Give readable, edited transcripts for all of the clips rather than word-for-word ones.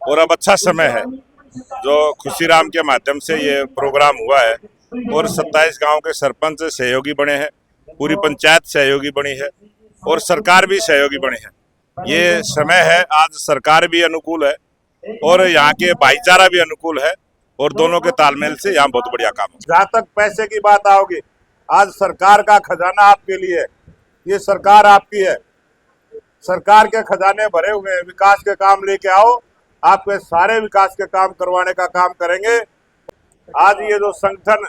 और अब अच्छा समय है जो खुशीराम के माध्यम से ये प्रोग्राम हुआ है और 27 गांव के सरपंच सहयोगी बने हैं, पूरी पंचायत सहयोगी बनी है और सरकार भी सहयोगी बनी है। ये समय है, आज सरकार भी अनुकूल है और यहाँ के भाईचारा भी अनुकूल है और दोनों के तालमेल से यहाँ बहुत बढ़िया काम है। जहाँ तक पैसे की बात आओगी, आज सरकार का खजाना आपके लिए है, ये सरकार आपकी है, सरकार के खजाने भरे हुए हैं, विकास के काम लेके आओ, आपके सारे विकास के काम करवाने का काम करेंगे। आज ये जो संगठन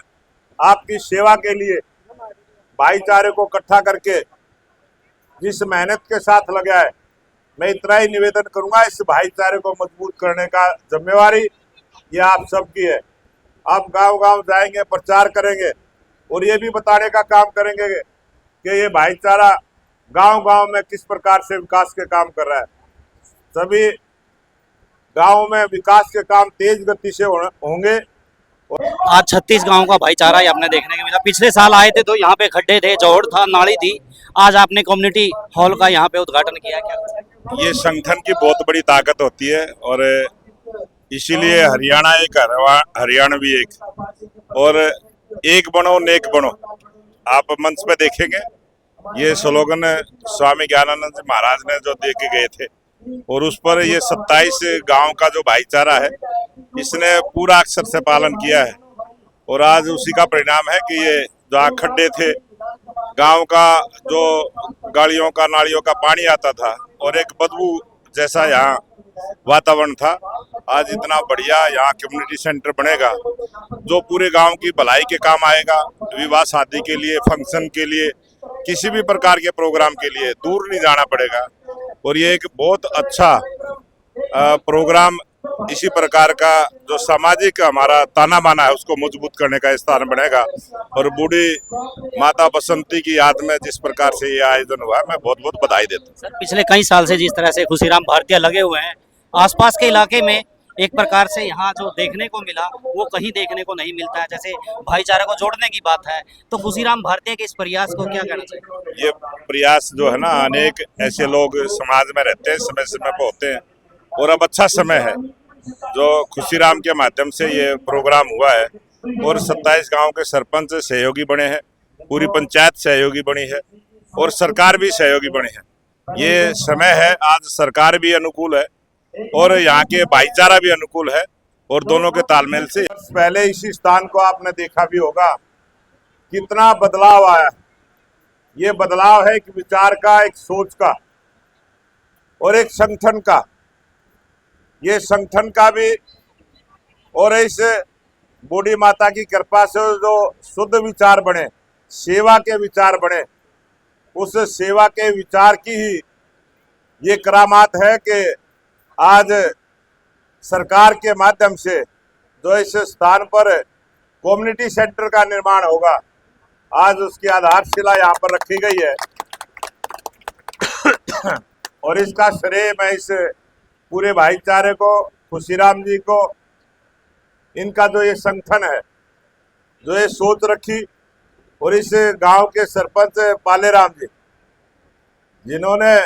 आपकी सेवा के लिए भाईचारे को इकट्ठा करके जिस मेहनत के साथ लगा है, मैं इतना ही निवेदन करूंगा, इस भाईचारे को मजबूत करने का जिम्मेवारी ये आप सबकी है। आप गांव गांव जाएंगे, प्रचार करेंगे और ये भी बताने का काम करेंगे कि ये भाईचारा गांव गांव में किस प्रकार से विकास के काम कर रहा है। सभी गांव में विकास के काम तेज गति से होंगे। आज 36 गांव का भाईचारा ही आपने देखने को मिला। पिछले साल आए थे तो यहाँ पे खड्डे थे, जोड़ था, नाली थी। आज आपने कम्युनिटी हॉल का यहाँ पे उद्घाटन किया, क्या ये संगठन की बहुत बड़ी ताकत होती है और इसीलिए हरियाणा एक, हरियाणवी एक, और एक बनो नेक बनो आप मंच पे देखेंगे। ये स्लोगन स्वामी ज्ञानानंद जी महाराज ने जो दे के गए थे और उस पर ये 27 गांव का जो भाईचारा है इसने पूरा अक्षर से पालन किया है और आज उसी का परिणाम है कि ये जहाँ खड्डे थे, गांव का जो गाड़ियों का नालियों का पानी आता था और एक बदबू जैसा यहाँ वातावरण था, आज इतना बढ़िया यहाँ कम्युनिटी सेंटर बनेगा जो पूरे गांव की भलाई के काम आएगा। विवाह शादी के लिए, फंक्शन के लिए, किसी भी प्रकार के प्रोग्राम के लिए दूर नहीं जाना पड़ेगा और ये एक बहुत अच्छा प्रोग्राम, इसी प्रकार का जो सामाजिक हमारा ताना बाना है उसको मजबूत करने का स्थान बनेगा। और बूढ़ी माता बसंती की याद में जिस प्रकार से ये आयोजन हुआ, मैं बहुत बहुत बधाई देता हूँ। सर, पिछले कई साल से जिस तरह से खुशीराम भारतीय लगे हुए हैं, आसपास के इलाके में एक प्रकार से यहाँ जो देखने को मिला वो कहीं देखने को नहीं मिलता है। जैसे भाईचारे को जोड़ने की बात है तो खुशीराम भारतीय के इस प्रयास को क्या कहना चाहिए? ये प्रयास जो है ना, अनेक ऐसे लोग समाज में रहते हैं, समय समय पर होते हैं और अब अच्छा समय है जो खुशीराम के माध्यम से ये प्रोग्राम हुआ है और 27 गांव के सरपंच सहयोगी बने हैं, पूरी पंचायत सहयोगी बनी है और सरकार भी सहयोगी बनी है। ये समय है, आज सरकार भी अनुकूल है और यहाँ के भाईचारा भी अनुकूल है और दोनों के तालमेल से। पहले इसी स्थान को आपने देखा भी होगा, कितना बदलाव आया। ये बदलाव है एक विचार का, एक सोच का और एक संगठन का। ये संगठन का भी और इस बूढ़ी माता की कृपा से जो शुद्ध विचार बने, सेवा के विचार बने, उस सेवा के विचार की ही ये करामात है कि आज सरकार के माध्यम से जो इस स्थान पर कम्युनिटी सेंटर का निर्माण होगा, आज उसकी आधारशिला यहाँ पर रखी गई है और इसका श्रेय मैं इस पूरे भाईचारे को, खुशीराम जी को, इनका जो ये संगठन है, जो ये सोच रखी, और इस गांव के सरपंच पालेराम जी जिन्होंने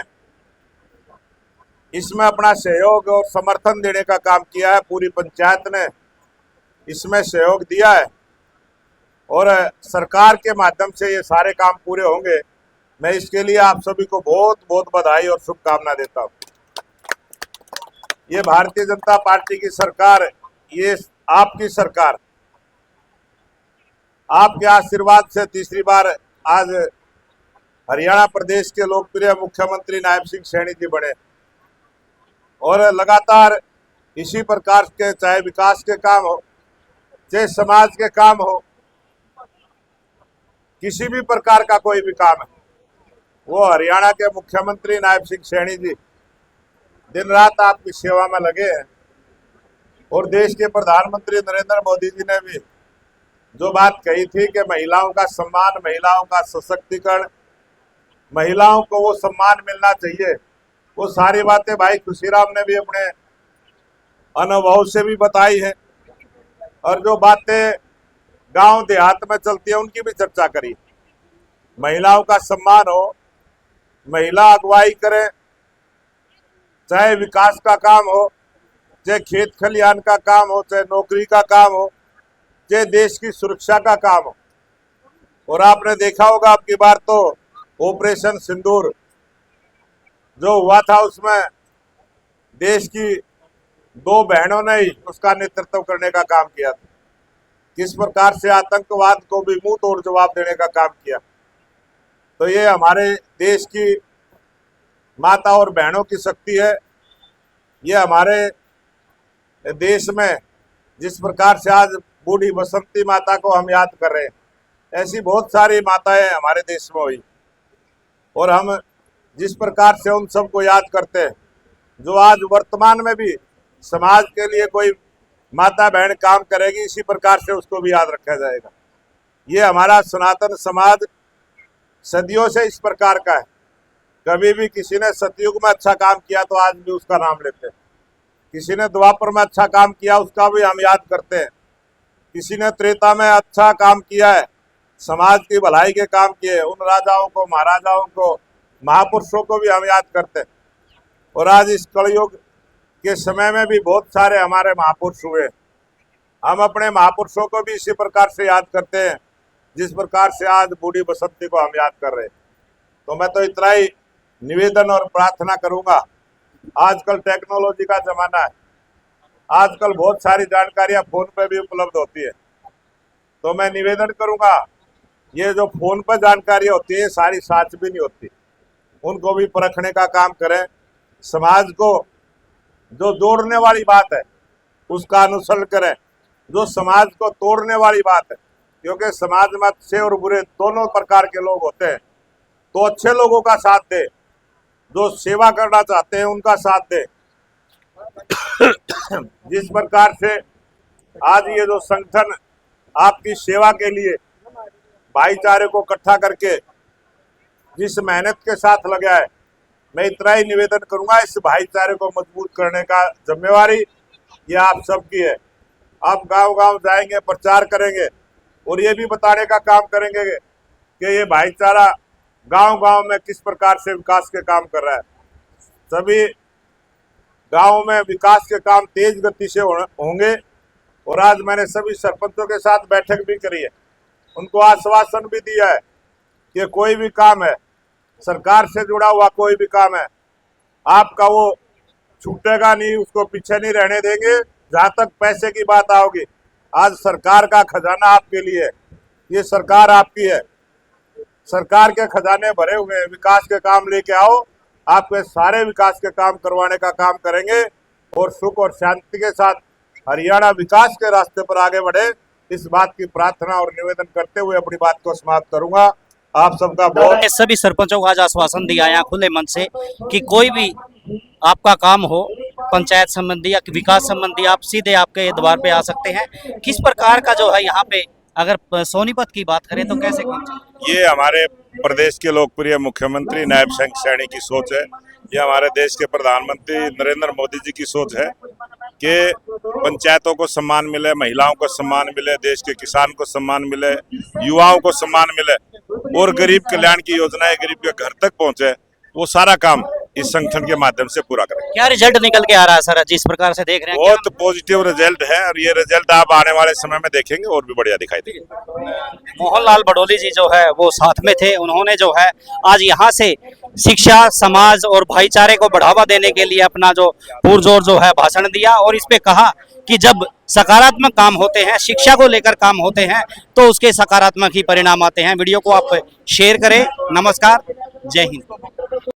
इसमें अपना सहयोग और समर्थन देने का काम किया है। पूरी पंचायत ने इसमें सहयोग दिया है और सरकार के माध्यम से ये सारे काम पूरे होंगे। मैं इसके लिए आप सभी को बहुत बहुत बधाई और शुभकामना देता हूँ। ये भारतीय जनता पार्टी की सरकार, ये आपकी सरकार, आपके आशीर्वाद से तीसरी बार आज हरियाणा प्रदेश के लोकप्रिय मुख्यमंत्री नायब सिंह सैनी जी बने और लगातार इसी प्रकार के, चाहे विकास के काम हो, चाहे समाज के काम हो, किसी भी प्रकार का कोई भी काम है, वो हरियाणा के मुख्यमंत्री नायब सिंह सैनी जी दिन रात आपकी सेवा में लगे हैं। और देश के प्रधानमंत्री नरेंद्र मोदी जी ने भी जो बात कही थी कि महिलाओं का सम्मान, महिलाओं का सशक्तिकरण, महिलाओं को वो सम्मान मिलना चाहिए, वो सारी बातें भाई खुशीराम ने भी अपने अनुभव से भी बताई है और जो बातें गांव देहात में चलती है उनकी भी चर्चा करी। महिलाओं का सम्मान हो, महिला अगुवाई करे, चाहे विकास का काम हो, चाहे खेत खलियान का काम हो, चाहे नौकरी का काम हो, चाहे देश की सुरक्षा का काम हो। और आपने देखा होगा अब की बार तो ऑपरेशन सिंदूर जो हुआ था उसमें देश की 2 बहनों ने ही उसका नेतृत्व करने का काम किया था। किस प्रकार से आतंकवाद को भी मुंह तोड़ जवाब देने का काम किया। तो ये हमारे देश की माता और बहनों की शक्ति है। ये हमारे देश में जिस प्रकार से आज बूढ़ी बसंती माता को हम याद कर रहे हैं, ऐसी बहुत सारी माताएं हमारे देश में हुई। और हम जिस प्रकार से उन सबको याद करते हैं, जो आज वर्तमान में भी समाज के लिए कोई माता बहन काम करेगी, इसी प्रकार से उसको भी याद रखा जाएगा। ये हमारा सनातन समाज सदियों से इस प्रकार का है। कभी भी किसी ने सतयुग में अच्छा काम किया तो आज भी उसका नाम लेते हैं। किसी ने द्वापर में अच्छा काम किया उसका भी हम याद करते हैं। किसी ने त्रेता में अच्छा काम किया है, समाज की भलाई के काम किए, उन राजाओं को, महाराजाओं को, महापुरुषों को भी हम याद करते हैं। और आज इस कलयुग के समय में भी बहुत सारे हमारे महापुरुष हुए। हम अपने महापुरुषों को भी इसी प्रकार से याद करते हैं जिस प्रकार से आज बूढ़ी बसंती को हम याद कर रहे हैं। तो मैं तो इतना ही निवेदन और प्रार्थना करूंगा। आजकल टेक्नोलॉजी का जमाना है, आजकल बहुत सारी जानकारियां फोन पे भी उपलब्ध होती है। तो मैं निवेदन करूंगा, ये जो फोन पर जानकारी होती है सारी सच भी नहीं होती, उनको भी परखने का काम करें। समाज को जो जोड़ने वाली बात है उसका अनुसरण करें, जो समाज को तोड़ने वाली बात है, क्योंकि समाज में अच्छे और बुरे दोनों प्रकार के लोग होते हैं। तो अच्छे लोगों का साथ दे, जो सेवा करना चाहते हैं उनका साथ दे। जिस प्रकार से आज ये जो संगठन आपकी सेवा के लिए भाईचारे को इकट्ठा करके जिस मेहनत के साथ लगा है, मैं इतना ही निवेदन करूंगा, इस भाईचारे को मजबूत करने का जिम्मेवारी ये आप सबकी है। आप गांव-गांव जाएंगे, प्रचार करेंगे और ये भी बताने का काम करेंगे कि ये भाईचारा गांव-गांव में किस प्रकार से विकास के काम कर रहा है। सभी गांव में विकास के काम तेज गति से होंगे। और आज मैंने सभी सरपंचों के साथ बैठक भी करी है, उनको आश्वासन भी दिया है कि कोई भी काम है, सरकार से जुड़ा हुआ कोई भी काम है, आपका वो छूटेगा नहीं, उसको पीछे नहीं रहने देंगे जहां तक पैसे की बात आओगी। आज सरकार का खजाना आपके लिए है, ये सरकार आपकी है, सरकार के खजाने भरे हुए हैं। विकास के काम लेके आओ, आपके सारे विकास के काम करवाने का काम करेंगे और सुख और शांति के साथ हरियाणा विकास के रास्ते पर आगे बढ़े, इस बात की प्रार्थना और निवेदन करते हुए अपनी बात को समाप्त करूंगा। आप सबका बहुत सभी सरपंचों को आज आश्वासन दिया है खुले मन से कि कोई भी आपका काम हो, पंचायत संबंधी या विकास संबंधी, आप सीधे आपके द्वार पे आ सकते हैं। किस प्रकार का जो है यहाँ पे अगर सोनीपत की बात करें तो कैसे काम चल रहा है? ये हमारे प्रदेश के लोकप्रिय मुख्यमंत्री नायब सिंह सैनी की सोच है। ये हमारे देश के प्रधानमंत्री नरेंद्र मोदी जी की सोच है कि पंचायतों को सम्मान मिले, महिलाओं को सम्मान मिले, देश के किसान को सम्मान मिले, युवाओं को सम्मान मिले और गरीब कल्याण की योजनाएं गरीब के घर तक पहुंचे। वो सारा काम इस संगठन के माध्यम से पूरा करें। क्या रिजल्ट निकल के आ रहा है सर, जिस प्रकार से देख रहे हैं? बहुत पॉजिटिव रिजल्ट है और ये रिजल्ट आप आने वाले समय में देखेंगे और भी बढ़िया दिखाई देगा। मोहनलाल भडोली जी जो है वो साथ में थे, उन्होंने जो है आज यहाँ से शिक्षा, समाज और भाईचारे को बढ़ावा देने के लिए अपना जो पुरजोर जो है भाषण दिया और इस पे कहा कि जब सकारात्मक काम होते हैं, शिक्षा को लेकर काम होते हैं तो उसके सकारात्मक ही परिणाम आते हैं। वीडियो को आप शेयर करें। नमस्कार, जय हिंद।